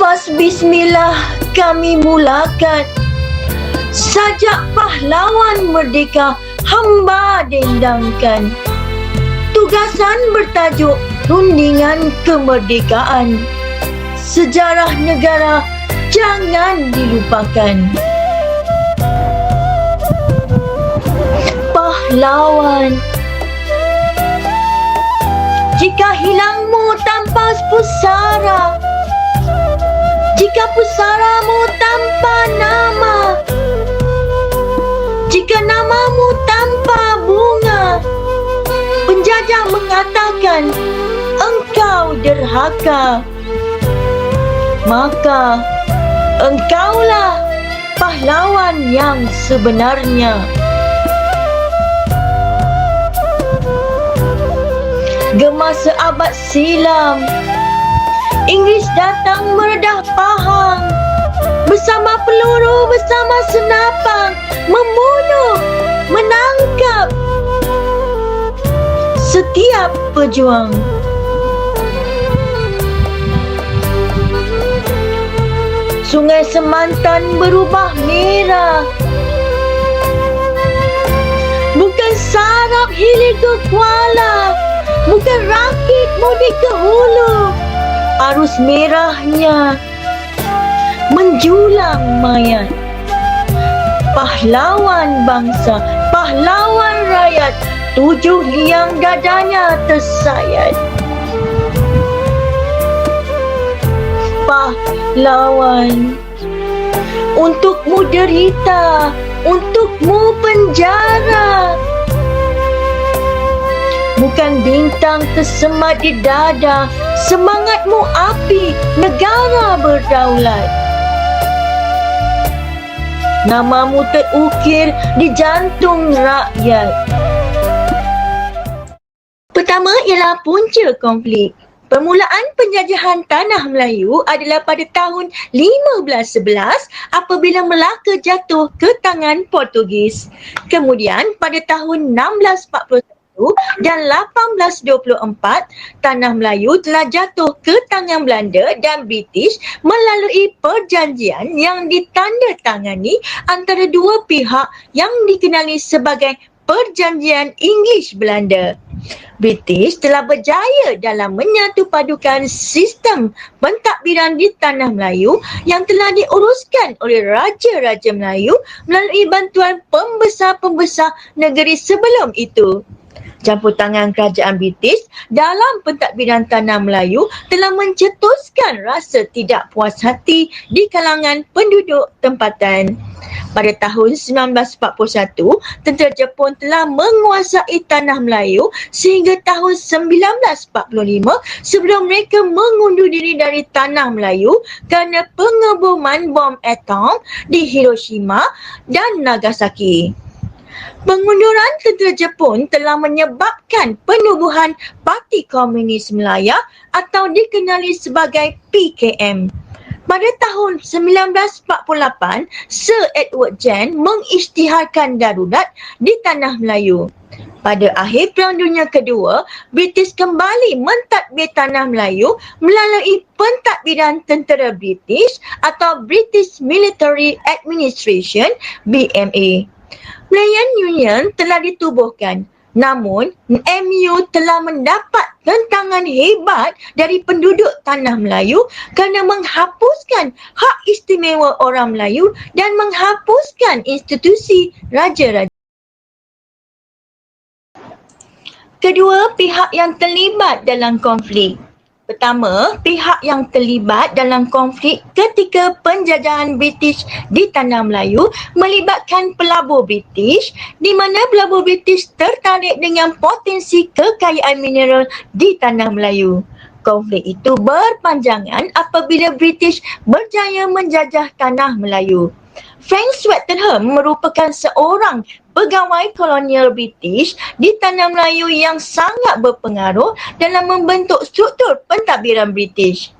Lepas bismillah kami mulakan. Sajak pahlawan merdeka hamba dendangkan. Tugasan bertajuk Rundingan Kemerdekaan. Sejarah negara jangan dilupakan. Pahlawan. Jika hilangmu tanpa pusara, jika pusaramu tanpa nama, jika namamu tanpa bunga, penjajah mengatakan engkau derhaka, maka engkaulah pahlawan yang sebenarnya. Gemar seabad silam, Inggeris datang meredah Pahang. Bersama peluru, bersama senapang, membunuh, menangkap setiap pejuang. Sungai Semantan berubah merah. Bukan sarap hilir ke Kuala, bukan rakit mudik ke Hulu. Arus merahnya menjulang mayat. Pahlawan bangsa, pahlawan rakyat, 7 liang dadanya tersayat. Pahlawan, untukmu derita, untukmu penjara. Bukan bintang tersemat di dada, semangatmu api, negara berdaulat. Namamu terukir di jantung rakyat. Pertama ialah punca konflik. Permulaan penjajahan tanah Melayu adalah pada tahun 1511 apabila Melaka jatuh ke tangan Portugis. Kemudian pada tahun 1641 dan 1824, tanah Melayu telah jatuh ke tangan Belanda dan British melalui perjanjian yang ditandatangani antara dua pihak yang dikenali sebagai Perjanjian Inggeris-Belanda. British telah berjaya dalam menyatupadukan sistem pentadbiran di tanah Melayu yang telah diuruskan oleh Raja-Raja Melayu melalui bantuan pembesar-pembesar negeri sebelum itu. Campur tangan kerajaan British dalam pentadbiran tanah Melayu telah mencetuskan rasa tidak puas hati di kalangan penduduk tempatan. Pada tahun 1941, tentera Jepun telah menguasai tanah Melayu sehingga tahun 1945 sebelum mereka mengundur diri dari tanah Melayu kerana pengeboman bom atom di Hiroshima dan Nagasaki. Pengunduran tentera Jepun telah menyebabkan penubuhan Parti Komunis Melaya atau dikenali sebagai PKM. Pada tahun 1948, Sir Edward Gen mengisytiharkan darurat di tanah Melayu. Pada akhir Perang Dunia Kedua, British kembali mentadbir tanah Melayu melalui pentadbiran tentera British atau British Military Administration (BMA). Malayan Union telah ditubuhkan, namun MU telah mendapat tentangan hebat dari penduduk tanah Melayu kerana menghapuskan hak istimewa orang Melayu dan menghapuskan institusi raja-raja. Kedua pihak yang terlibat dalam konflik. Pertama, pihak yang terlibat dalam konflik ketika penjajahan British di tanah Melayu melibatkan pelabur British di mana pelabur British tertarik dengan potensi kekayaan mineral di tanah Melayu. Konflik itu berpanjangan apabila British berjaya menjajah tanah Melayu. Frank Swettenham merupakan seorang pegawai kolonial British di tanah Melayu yang sangat berpengaruh dalam membentuk struktur pentadbiran British.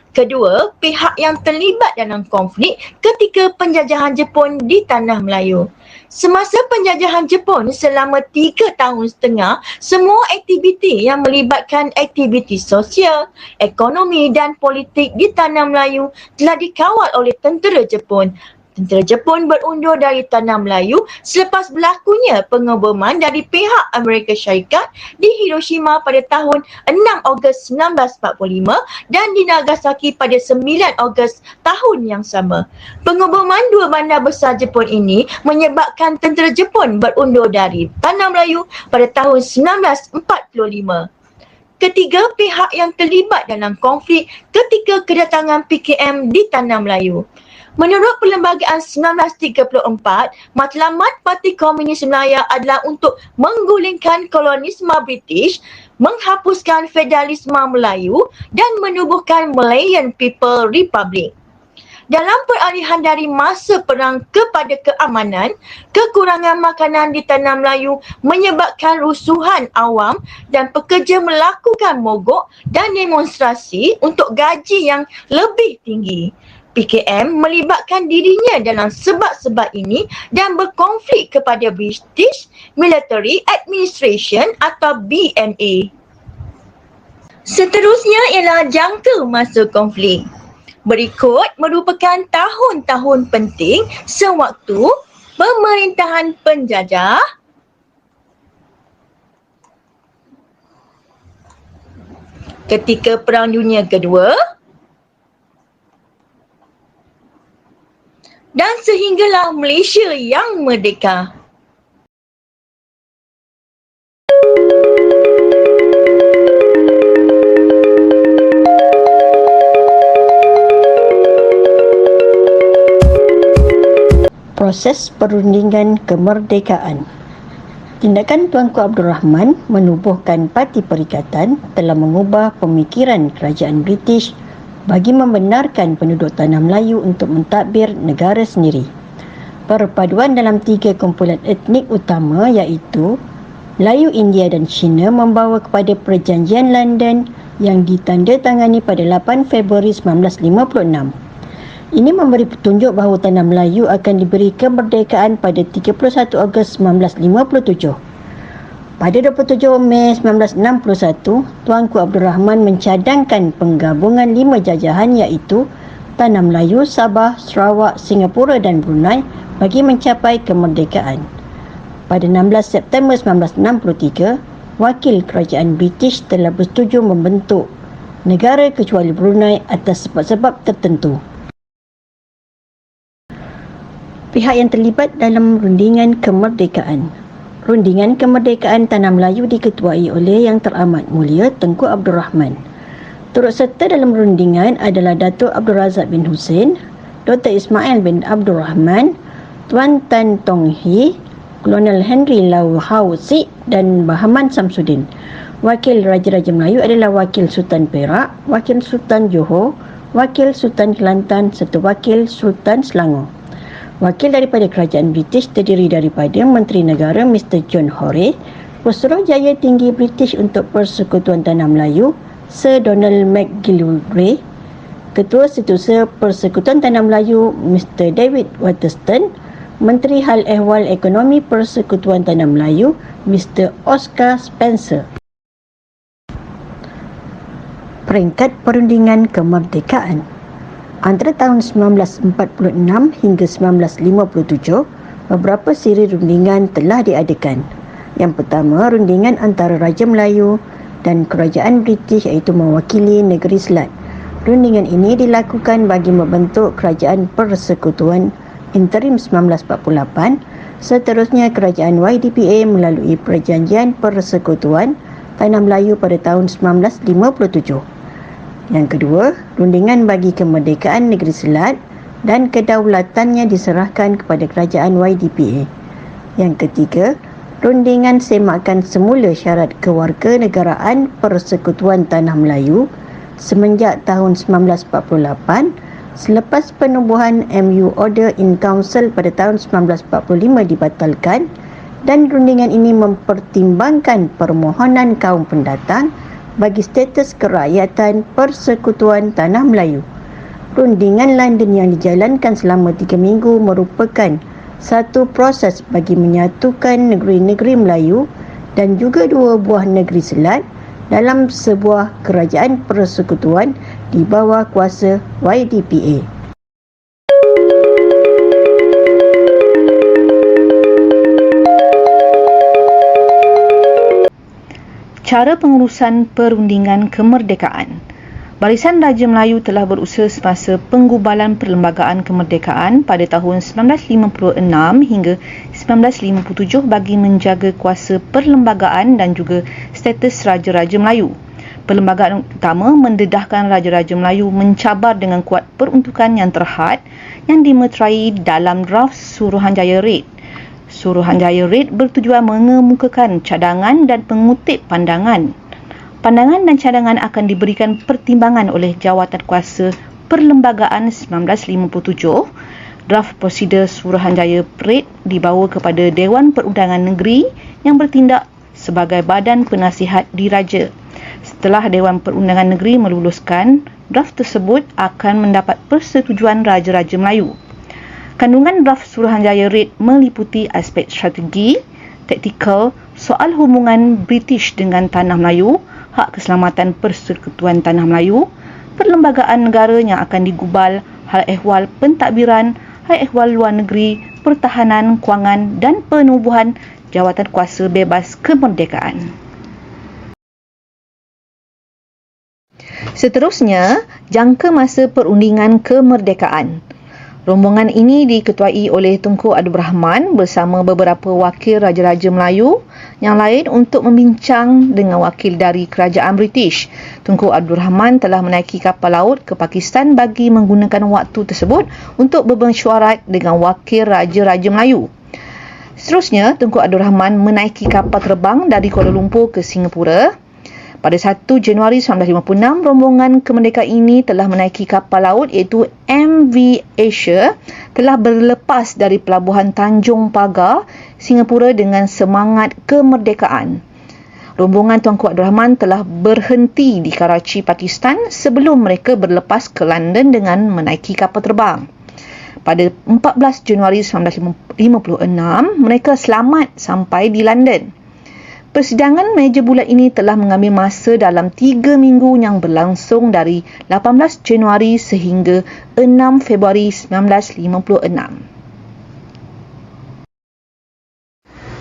Kedua, pihak yang terlibat dalam konflik ketika penjajahan Jepun di Tanah Melayu. Semasa penjajahan Jepun selama 3 tahun setengah, semua aktiviti yang melibatkan aktiviti sosial, ekonomi dan politik di Tanah Melayu telah dikawal oleh tentera Jepun. Tentera Jepun berundur dari Tanah Melayu selepas berlakunya pengeboman dari pihak Amerika Syarikat di Hiroshima pada tahun 6 Ogos 1945 dan di Nagasaki pada 9 Ogos tahun yang sama. Pengeboman dua bandar besar Jepun ini menyebabkan tentera Jepun berundur dari Tanah Melayu pada tahun 1945. Ketiga, pihak yang terlibat dalam konflik ketika kedatangan PKM di Tanah Melayu. Menurut Perlembagaan 1934, matlamat Parti Komunis Melayu adalah untuk menggulingkan kolonisme British, menghapuskan federalisme Melayu dan menubuhkan Malayan People Republic. Dalam peralihan dari masa perang kepada keamanan, kekurangan makanan di Tanah Melayu menyebabkan rusuhan awam dan pekerja melakukan mogok dan demonstrasi untuk gaji yang lebih tinggi. PKM melibatkan dirinya dalam sebab-sebab ini dan berkonflik kepada British Military Administration atau BMA. Seterusnya ialah jangka masa konflik. Berikut merupakan tahun-tahun penting sewaktu pemerintahan penjajah ketika Perang Dunia Kedua dan sehinggalah Malaysia yang merdeka. Proses perundingan kemerdekaan. Tindakan Tuanku Abdul Rahman menubuhkan Parti Perikatan telah mengubah pemikiran kerajaan British bagi membenarkan penduduk Tanah Melayu untuk mentadbir negara sendiri. Perpaduan dalam 3 kumpulan etnik utama iaitu Melayu, India dan Cina membawa kepada Perjanjian London yang ditandatangani pada 8 Februari 1956. Ini memberi petunjuk bahawa Tanah Melayu akan diberi kemerdekaan pada 31 Ogos 1957. Pada 27 Mei 1961, Tuanku Abdul Rahman mencadangkan penggabungan 5 jajahan iaitu Tanah Melayu, Sabah, Sarawak, Singapura dan Brunei bagi mencapai kemerdekaan. Pada 16 September 1963, wakil kerajaan British telah bersetuju membentuk negara kecuali Brunei atas sebab-sebab tertentu. Pihak yang terlibat dalam rundingan kemerdekaan. Rundingan kemerdekaan Tanah Melayu diketuai oleh Yang Teramat Mulia Tengku Abdul Rahman. Turut serta dalam rundingan adalah Datuk Abdul Razak bin Hussein, Dr. Ismail bin Abdul Rahman, Tuan Tan Tong Hee, Kolonel Henry Lau Hau Sik dan Bahaman Samsudin. Wakil Raja-Raja Melayu adalah Wakil Sultan Perak, Wakil Sultan Johor, Wakil Sultan Kelantan serta Wakil Sultan Selangor. Wakil daripada kerajaan British terdiri daripada Menteri Negara Mr. John Hoare, Pesuruhjaya Tinggi British untuk Persekutuan Tanah Melayu Sir Donald McGillivray, Ketua Setiausaha Persekutuan Tanah Melayu Mr. David Waterston, Menteri Hal Ehwal Ekonomi Persekutuan Tanah Melayu Mr. Oscar Spencer. Peringkat perundingan kemerdekaan. Antara tahun 1946 hingga 1957, beberapa siri rundingan telah diadakan. Yang pertama, rundingan antara Raja Melayu dan Kerajaan British iaitu mewakili Negeri Selat. Rundingan ini dilakukan bagi membentuk Kerajaan Persekutuan Interim 1948. Seterusnya, Kerajaan YDPA melalui Perjanjian Persekutuan Tanah Melayu pada tahun 1957. Yang kedua, rundingan bagi kemerdekaan Negeri Selat dan kedaulatannya diserahkan kepada Kerajaan YDPA. Yang ketiga, rundingan semakan semula syarat kewarganegaraan Persekutuan Tanah Melayu semenjak tahun 1948 selepas penubuhan MU Order in Council pada tahun 1945 dibatalkan, dan rundingan ini mempertimbangkan permohonan kaum pendatang bagi status kerakyatan Persekutuan Tanah Melayu. Rundingan London yang dijalankan selama 3 minggu merupakan satu proses bagi menyatukan negeri-negeri Melayu dan juga 2 buah negeri selat dalam sebuah kerajaan persekutuan di bawah kuasa YDPA. Cara pengurusan perundingan kemerdekaan. Barisan Raja Melayu telah berusaha semasa penggubalan Perlembagaan Kemerdekaan pada tahun 1956 hingga 1957 bagi menjaga kuasa perlembagaan dan juga status Raja-Raja Melayu. Perlembagaan utama mendedahkan Raja-Raja Melayu mencabar dengan kuat peruntukan yang terhad yang dimeterai dalam draft Suruhanjaya Red. Suruhanjaya Red bertujuan mengemukakan cadangan dan mengutip pandangan. Pandangan dan cadangan akan diberikan pertimbangan oleh Jawatan Kuasa Perlembagaan 1957. Draft prosedur Suruhanjaya Red dibawa kepada Dewan Perundangan Negeri yang bertindak sebagai badan penasihat diraja. Setelah Dewan Perundangan Negeri meluluskan, draft tersebut akan mendapat persetujuan Raja-Raja Melayu. Kandungan draft Suruhanjaya Red meliputi aspek strategi, taktikal, soal hubungan British dengan Tanah Melayu, hak keselamatan Persekutuan Tanah Melayu, perlembagaan negara yang akan digubal, hal ehwal pentadbiran, hal ehwal luar negeri, pertahanan, kewangan dan penubuhan Jawatan Kuasa Bebas Kemerdekaan. Seterusnya, jangka masa perundingan kemerdekaan. Rombongan ini diketuai oleh Tunku Abdul Rahman bersama beberapa wakil Raja-Raja Melayu yang lain untuk membincang dengan wakil dari Kerajaan British. Tunku Abdul Rahman telah menaiki kapal laut ke Pakistan bagi menggunakan waktu tersebut untuk bermesyuarat dengan wakil Raja-Raja Melayu. Seterusnya, Tunku Abdul Rahman menaiki kapal terbang dari Kuala Lumpur ke Singapura. Pada 1 Januari 1956, rombongan kemerdekaan ini telah menaiki kapal laut iaitu MV Asia telah berlepas dari pelabuhan Tanjung Pagar, Singapura dengan semangat kemerdekaan. Rombongan Tunku Abdul Rahman telah berhenti di Karachi, Pakistan sebelum mereka berlepas ke London dengan menaiki kapal terbang. Pada 14 Januari 1956, mereka selamat sampai di London. Persidangan meja bulat ini telah mengambil masa dalam 3 minggu yang berlangsung dari 18 Januari sehingga 6 Februari 1956.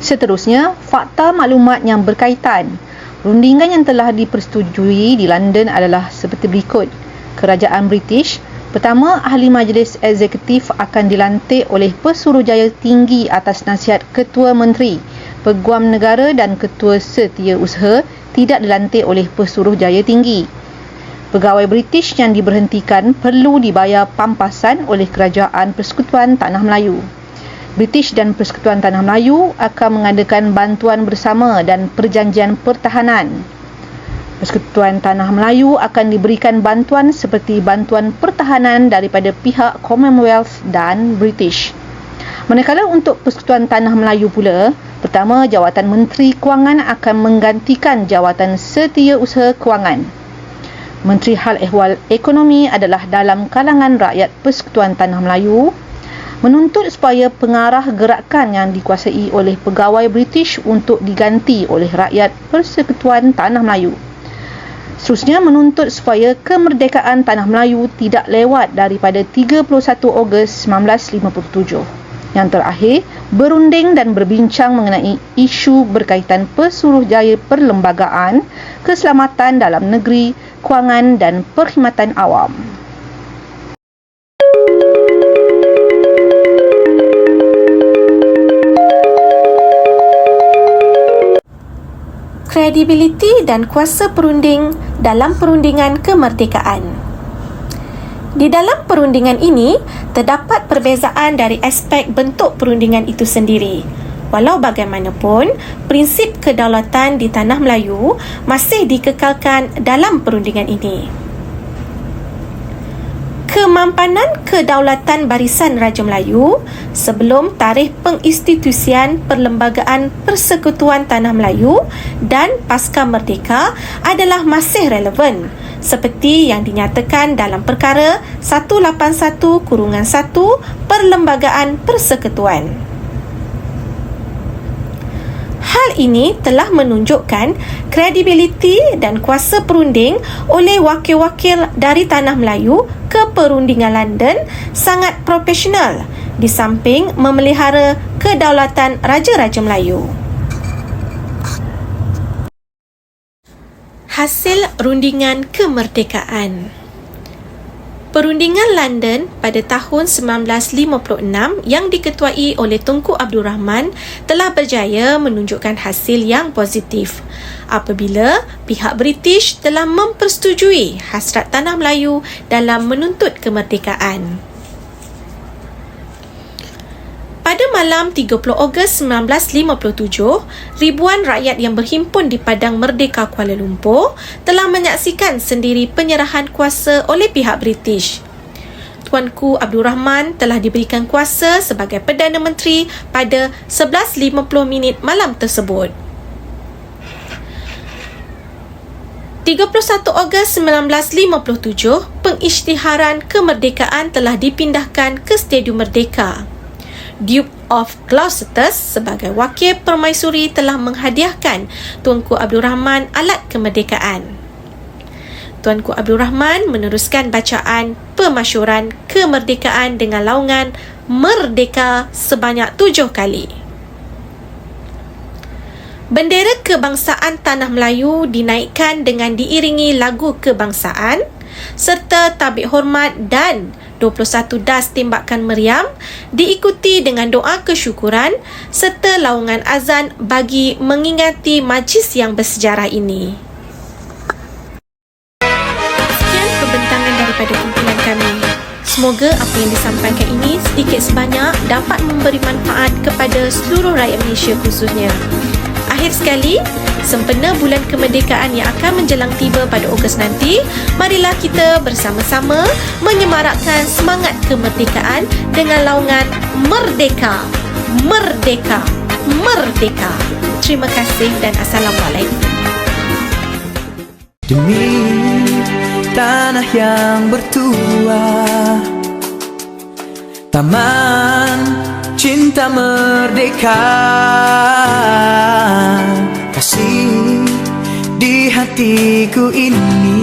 Seterusnya, fakta maklumat yang berkaitan. Rundingan yang telah dipersetujui di London adalah seperti berikut. Kerajaan British, pertama, Ahli Majlis Eksekutif akan dilantik oleh Pesuruhjaya Tinggi atas nasihat Ketua Menteri. Peguam Negara dan Ketua Setiausaha tidak dilantik oleh Pesuruhjaya Tinggi. Pegawai British yang diberhentikan perlu dibayar pampasan oleh Kerajaan Persekutuan Tanah Melayu. British dan Persekutuan Tanah Melayu akan mengadakan bantuan bersama dan perjanjian pertahanan. Persekutuan Tanah Melayu akan diberikan bantuan seperti bantuan pertahanan daripada pihak Commonwealth dan British. Manakala untuk Persekutuan Tanah Melayu pula, pertama, Jawatan Menteri Kewangan akan menggantikan Jawatan Setiausaha Kewangan. Menteri Hal Ehwal Ekonomi adalah dalam kalangan rakyat Persekutuan Tanah Melayu, menuntut supaya pengarah gerakan yang dikuasai oleh pegawai British untuk diganti oleh rakyat Persekutuan Tanah Melayu. Seterusnya, menuntut supaya kemerdekaan Tanah Melayu tidak lewat daripada 31 Ogos 1957. Yang terakhir, berunding dan berbincang mengenai isu berkaitan Pesuruhjaya Perlembagaan, keselamatan dalam negeri, kewangan dan perkhidmatan awam. Kredibiliti dan kuasa perunding dalam perundingan kemerdekaan. Di dalam perundingan ini, terdapat perbezaan dari aspek bentuk perundingan itu sendiri. Walau bagaimanapun, prinsip kedaulatan di Tanah Melayu masih dikekalkan dalam perundingan ini. Kemampanan kedaulatan Barisan Raja Melayu sebelum tarikh penginstitusian Perlembagaan Persekutuan Tanah Melayu dan pasca merdeka adalah masih relevan seperti yang dinyatakan dalam perkara 181-1 Perlembagaan Persekutuan. Hal ini telah menunjukkan kredibiliti dan kuasa perunding oleh wakil-wakil dari Tanah Melayu ke Perundingan London sangat profesional di samping memelihara kedaulatan Raja-Raja Melayu. Hasil rundingan kemerdekaan. Perundingan London pada tahun 1956 yang diketuai oleh Tunku Abdul Rahman telah berjaya menunjukkan hasil yang positif apabila pihak British telah mempersetujui hasrat Tanah Melayu dalam menuntut kemerdekaan. Pada malam 30 Ogos 1957, ribuan rakyat yang berhimpun di Padang Merdeka Kuala Lumpur telah menyaksikan sendiri penyerahan kuasa oleh pihak British. Tuanku Abdul Rahman telah diberikan kuasa sebagai Perdana Menteri pada 11.50 malam tersebut. 31 Ogos 1957, pengisytiharan kemerdekaan telah dipindahkan ke Stadium Merdeka. Duke of Gloucester sebagai wakil permaisuri telah menghadiahkan Tuanku Abdul Rahman alat kemerdekaan. Tuanku Abdul Rahman meneruskan bacaan pemasyuran kemerdekaan dengan laungan Merdeka sebanyak 7 kali. Bendera kebangsaan Tanah Melayu dinaikkan dengan diiringi lagu kebangsaan serta tabik hormat dan 21 das tembakan meriam diikuti dengan doa kesyukuran serta laungan azan bagi mengingati majlis yang bersejarah ini. Sekian pembentangan daripada kumpulan kami. Semoga apa yang disampaikan ini sedikit sebanyak dapat memberi manfaat kepada seluruh rakyat Malaysia khususnya. Akhir sekali, sempena bulan kemerdekaan yang akan menjelang tiba pada Ogos nanti, marilah kita bersama-sama menyemarakkan semangat kemerdekaan dengan laungan Merdeka, Merdeka, Merdeka. Terima kasih dan Assalamualaikum. Demi tanah yang bertuah, taman cinta merdeka, kasih di hatiku ini